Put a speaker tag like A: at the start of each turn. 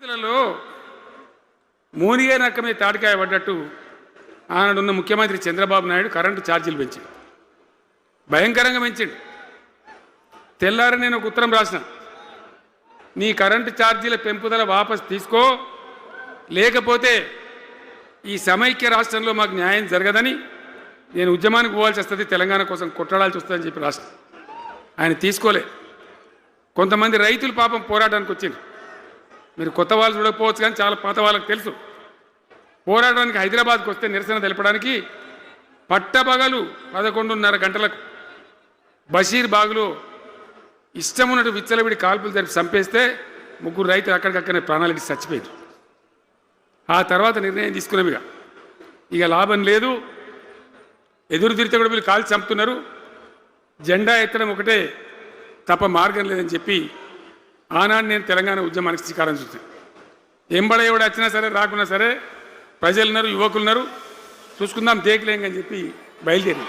A: పరిస్థితులలో మూనిగే నక్క మీద తాటికాయ పడ్డట్టు ఆనాడున్న ముఖ్యమంత్రి చంద్రబాబు నాయుడు కరెంటు ఛార్జీలు పెంచాడు, భయంకరంగా పెంచాడు. తెల్లారి నేను ఒక ఉత్తరం రాసిన, నీ కరెంటు ఛార్జీల పెంపుదల వాపసు తీసుకో, లేకపోతే ఈ సమైక్య రాష్ట్రంలో మాకు న్యాయం జరగదని నేను ఉద్యమానికి పోవాల్సి వస్తుంది, తెలంగాణ కోసం కొట్లాడాల్సి వస్తుందని చెప్పి రాష్ట్ర ఆయన తీసుకోలే. కొంతమంది రైతులు పాపం పోరాటానికి వచ్చింది. మీరు కొత్త వాళ్ళు చూడకపోవచ్చు, కానీ చాలా పాత వాళ్ళకి తెలుసు. పోరాటానికి హైదరాబాద్కి వస్తే నిరసన తెలపడానికి పట్టపగలు 11:30 గంటలకు బషీర్ బాగులో ఇష్టం ఉన్నట్టు విచ్చలవిడి కాల్పులు జరిపి చంపేస్తే 3 రైతులు అక్కడికక్కడనే ప్రాణాలకి చచ్చిపోయారు. ఆ తర్వాత నిర్ణయం తీసుకునేవిగా ఇక లాభం లేదు, ఎదురు తిరిగితే కూడా వీళ్ళు కాల్చి చంపుతున్నారు, జెండా ఎత్తడం ఒకటే తప్ప మార్గం లేదని చెప్పి ఆనాడు నేను తెలంగాణ ఉద్యమానికి శ్రీకారం చుట్టాను. ఎంబడ ఎవడు వచ్చినా సరే రాకున్నా సరే ప్రజలున్నారు, యువకులున్నారు, చూసుకుందాం దేకలేం అని చెప్పి బయలుదేరి